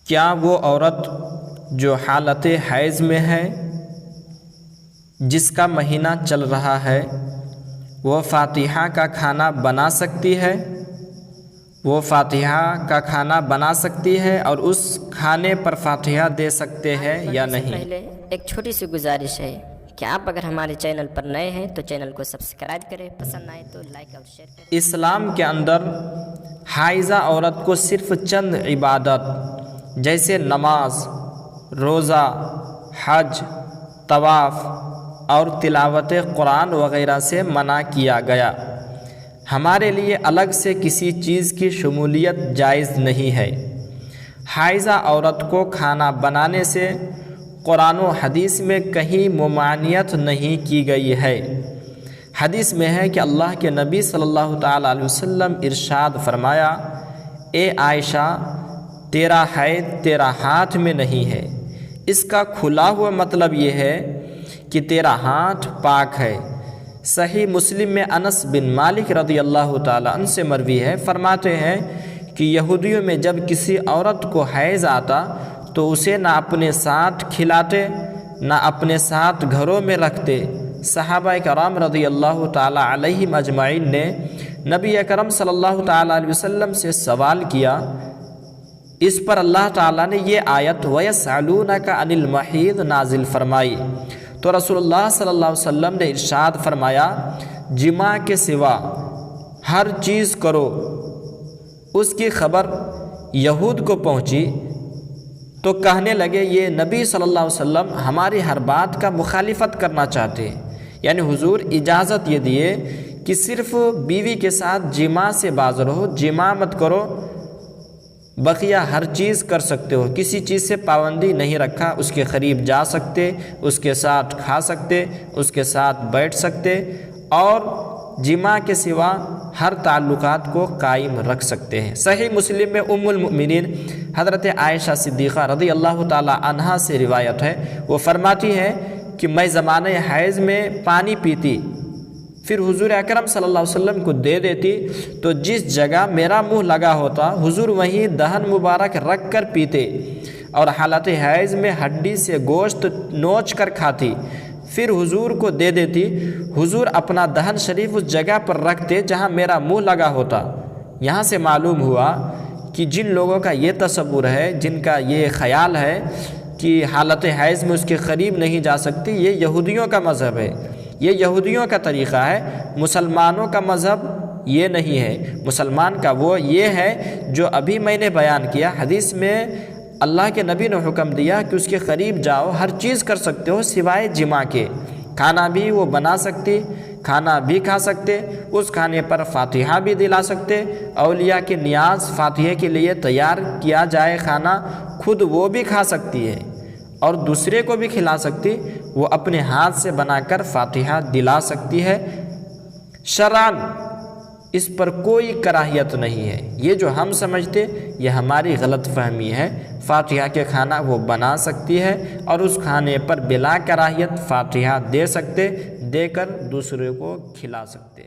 کیا وہ عورت جو حالت حیض میں ہے، جس کا مہینہ چل رہا ہے، وہ فاتحہ کا کھانا بنا سکتی ہے؟ وہ فاتحہ کا کھانا بنا سکتی ہے اور اس کھانے پر فاتحہ دے سکتے ہیں یا نہیں؟ پہلے ایک چھوٹی سی گزارش ہے کہ آپ اگر ہمارے چینل پر نئے ہیں تو چینل کو سبسکرائب کریں، پسند آئے تو لائک اور شیئر کریں۔ اسلام کے اندر حائضہ عورت کو صرف چند عبادت جیسے نماز، روزہ، حج، طواف اور تلاوت قرآن وغیرہ سے منع کیا گیا۔ ہمارے لیے الگ سے کسی چیز کی شمولیت جائز نہیں ہے۔ حائضہ عورت کو کھانا بنانے سے قرآن و حدیث میں کہیں ممانعت نہیں کی گئی ہے۔ حدیث میں ہے کہ اللہ کے نبی صلی اللہ تعالیٰ علیہ وسلم ارشاد فرمایا، اے عائشہ، تیرا حیض تیرا ہاتھ میں نہیں ہے۔ اس کا کھلا ہوا مطلب یہ ہے کہ تیرا ہاتھ پاک ہے۔ صحیح مسلم میں انس بن مالک رضی اللہ تعالیٰ عنہ سے مروی ہے، فرماتے ہیں کہ یہودیوں میں جب کسی عورت کو حیض آتا تو اسے نہ اپنے ساتھ کھلاتے نہ اپنے ساتھ گھروں میں رکھتے۔ صحابہ کرام رضی اللہ تعالیٰ علیہم اجمعین نے نبی اکرم صلی اللہ تعالیٰ علیہ وسلم سے سوال کیا۔ اس پر اللہ تعالیٰ نے یہ آیت وَيَسْأَلُونَكَ عَنِ الْمَحِيضِ نازل فرمائی تو رسول اللہ صلی اللہ علیہ وسلم نے ارشاد فرمایا، جماع کے سوا ہر چیز کرو۔ اس کی خبر یہود کو پہنچی تو کہنے لگے، یہ نبی صلی اللہ علیہ وسلم ہماری ہر بات کا مخالفت کرنا چاہتے ہیں۔ یعنی حضور اجازت یہ دیے کہ صرف بیوی کے ساتھ جماع سے باز رہو، جماع مت کرو، بقیہ ہر چیز کر سکتے ہو، کسی چیز سے پابندی نہیں رکھا۔ اس کے قریب جا سکتے، اس کے ساتھ کھا سکتے، اس کے ساتھ بیٹھ سکتے اور جماع کے سوا ہر تعلقات کو قائم رکھ سکتے ہیں۔ صحیح مسلم میں ام المؤمنین حضرت عائشہ صدیقہ رضی اللہ تعالی عنہا سے روایت ہے، وہ فرماتی ہے کہ میں زمانہ حیض میں پانی پیتی، پھر حضور اکرم صلی اللہ علیہ وسلم کو دے دیتی تو جس جگہ میرا منہ لگا ہوتا حضور وہیں دہن مبارک رکھ کر پیتے، اور حالت حیض میں ہڈی سے گوشت نوچ کر کھاتی، پھر حضور کو دے دیتی، حضور اپنا دہن شریف اس جگہ پر رکھتے جہاں میرا منہ لگا ہوتا۔ یہاں سے معلوم ہوا کہ جن لوگوں کا یہ تصور ہے، جن کا یہ خیال ہے کہ حالت حیض میں اس کے قریب نہیں جا سکتی، یہ یہودیوں کا مذہب ہے، یہ یہودیوں کا طریقہ ہے۔ مسلمانوں کا مذہب یہ نہیں ہے۔ مسلمان کا وہ یہ ہے جو ابھی میں نے بیان کیا۔ حدیث میں اللہ کے نبی نے حکم دیا کہ اس کے قریب جاؤ، ہر چیز کر سکتے ہو سوائے جماع کے۔ کھانا بھی وہ بنا سکتی، کھانا بھی کھا سکتے، اس کھانے پر فاتحہ بھی دلا سکتے، اولیاء کے نیاز فاتحہ کے لیے تیار کیا جائے کھانا خود وہ بھی کھا سکتی ہے اور دوسرے کو بھی کھلا سکتی، وہ اپنے ہاتھ سے بنا کر فاتحہ دلا سکتی ہے۔ شرعاً اس پر کوئی کراہیت نہیں ہے۔ یہ جو ہم سمجھتے یہ ہماری غلط فہمی ہے۔ فاتحہ کے کھانا وہ بنا سکتی ہے اور اس کھانے پر بلا کراہیت فاتحہ دے سکتے، دے کر دوسرے کو کھلا سکتے۔